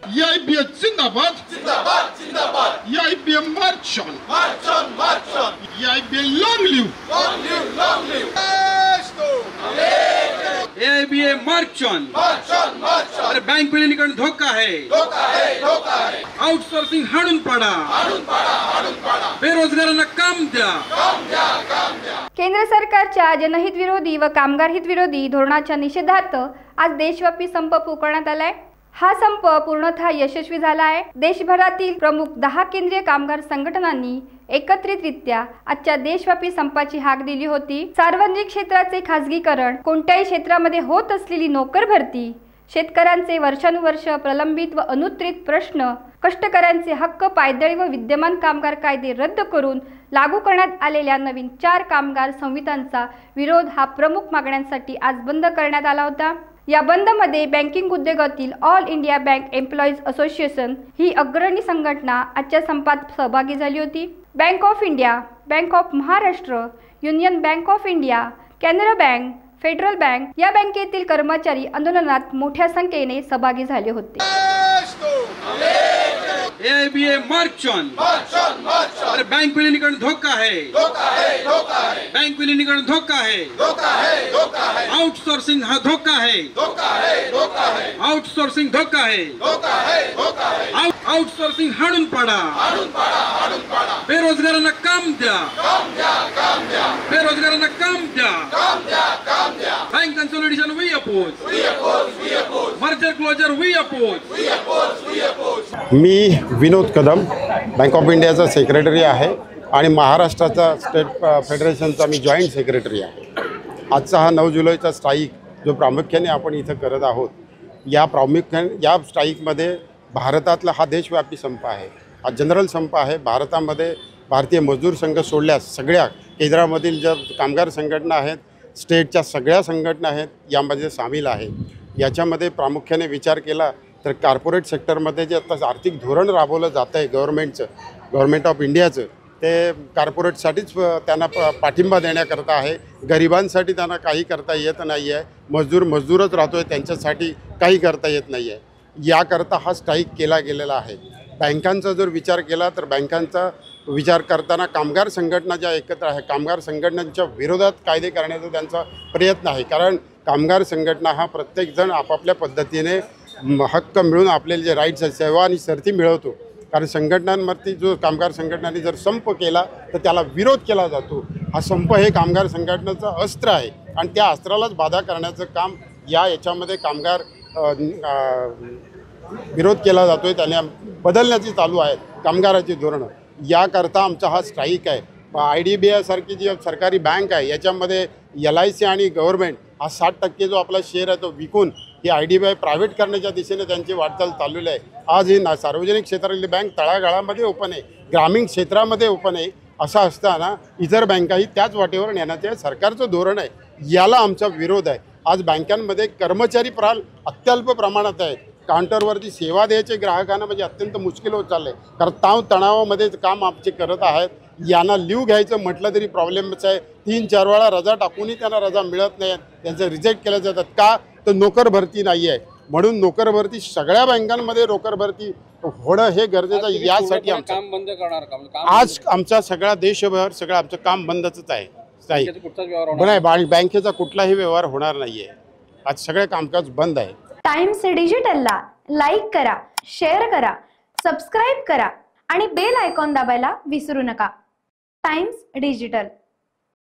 EIBM जिंदाबाद जिंदाबाद जिंदाबाद EIBM march on EIBM long live EIBM march on अरे बैंक विलीनीकरण धोका है आउटसोर्सिंग हाडून पाडा बेरोजगारांना काम द्या। केंद्र सरकारच्या जनहित विरोधी व कामगार हित विरोधी धोरणाच्या निषेधार्थ आज देशव्यापी संप पुकारण्यात आलाय। हा संप पूर्णतः यशस्वी झाला आहे। देशभरातील प्रमुख 10 केंद्रीय कामगार संघटनांनी एकत्रितरित्या आजच्या देशव्यापी संपाची हाक दिली होती। सार्वजनिक क्षेत्राचे खासगीकरण, कोणत्याही क्षेत्रामध्ये होत असलेली नोकर भरती, शेतकऱ्यांचे वर्षानुवर्ष प्रलंबित व अनुत्तरित प्रश्न, कष्टकऱ्यांचे हक्क, पायदळी व विद्यमान कामगार कायदे रद्द करून लागू करण्यात आलेल्या नवीन 4 कामगार संहितांचा विरोध हा प्रमुख मागण्यांसाठी आज बंद करण्यात आला होता। या बंदमध्ये बँकिंग उद्योगातील all India bank employees association ही अग्रणी संघटना आजच्या संपात सहभागी झाली होती। Bank of India, bank of Maharashtra, union bank of India, Canara bank, federal bank या बँकेतील कर्मचारी आंदोलनात मोठ्या संख्येने सहभागी झाले होते। EIBM march on अरे बैंक विलीनीकरण धोका है बैंक विलीनीकरण धोका है आउटसोर्सिंग हा धोका है आउटसोर्सिंग धोका है आउटसोर्सिंग हाडून पाडा बेरोजगारांना काम द्या बेरोजगारांना काम द्या। Bank consolidation we oppose merger closure we oppose. मी विनोद कदम बँक ऑफ इंडियाचा सेक्रेटरी आहे आणि महाराष्ट्राचा स्टेट फेडरेशनचा मी जॉईंट सेक्रेटरी आहे। आजचा हा 9 जुलैचा स्ट्राईक जो प्रामुख्याने आपण इथं करत आहोत, या स्ट्राईकमध्ये भारतातला हा देशव्यापी संप आहे, हा जनरल संप आहे। भारतामध्ये भारतीय मजदूर संघ सोडल्यास सगळ्या केंद्रामधील ज्या कामगार संघटना आहेत, स्टेटच्या सगळ्या संघटना आहेत, यामध्ये सामील आहे। याच्यामध्ये प्रामुख्याने विचार केला तर कॉर्पोरेट सेक्टरमध्ये जे आता आर्थिक धोरण राबवलं जातं आहे गव्हर्नमेंट ऑफ इंडियाचं, ते कॉर्पोरेटसाठीच त्यांना पाठिंबा देण्याकरता आहे। गरिबांसाठी त्यांना काही करता येत नाही आहे, मजदूरच राहतो आहे, त्यांच्यासाठी काही करता येत नाही आहे। याकरता हा स्ट्राईक केला गेलेला आहे। बँकांचा जर विचार केला तर बँकांचा विचार करताना कामगार संघटना ज्या एकत्र आहे, कामगार संघटनांच्या विरोधात कायदे करण्याचा त्यांचा प्रयत्न आहे। कारण कामगार संघटना हा प्रत्येकजण आपापल्या पद्धतीने हक्क मिळून आपले जे राईट्स आहेत, सेवा आणि शर्ती मिळवतो। कारण संघटनांवरती जो कामगार संघटनांनी जर संप केला तर त्याला विरोध केला जातो। हा संप हे कामगार संघटनेचं अस्त्र आहे आणि त्या अस्त्रालाच बाधा करण्याचं काम याच्यामध्ये कामगार विरोध केला जातो आहे, त्यांना बदलण्याची चालू आहेत कामगाराची धोरणं। याकरता आमचा हा स्ट्राईक आहे। IDBI सारखी जी सरकारी बँक आहे, याच्यामध्ये LIC आणि गव्हर्नमेंट हा 60% जो आपला शेअर आहे तो विकून ही IDBI प्रायव्हेट करण्याच्या दिशेने त्यांची वाटचाल चाललेली आहे। आज ही सार्वजनिक क्षेत्रातली बँक तळागाळामध्ये ओपन आहे, ग्रामीण क्षेत्रामध्ये ओपन आहे। असं असताना इतर बँकाही त्याच वाटेवर नेण्याचे सरकारचं धोरण आहे, याला आमचा विरोध आहे। आज बँकांमध्ये कर्मचारी अत्यल्प प्रमाणात आहेत। काउंटरवरती सेवा द्यायचे ग्राहकांना म्हणजे अत्यंत मुश्किल होत चाललं आहे, कारण तणावामध्ये काम आमचे करत आहेत। यांना लीव घ्यायचं म्हटलं तरी प्रॉब्लेमच आहे। 3-4 वेळा रजा टाकूनही त्यांना रजा मिळत नाही, त्यांचं रिजेक्ट केलं जातात। का तर नोकर भरती नाही आहे, म्हणून नोकर भरती सगळ्या बँकांमध्ये नोकर भरती होणं हे गरजेचं आहे। यासाठी काम बंद करणार का? आज आमचा सगळा देशभर सगळं आमचं काम बंदच आहे। नाही, बँकेचा कुठलाही व्यवहार होणार नाही आहे। आज सगळे कामकाज बंद आहे। टाइम्स डिजिटलला लाईक करा, शेअर करा, सबस्क्राईब करा आणि बेल आयकॉन दाबायला विसरू नका। Times digital.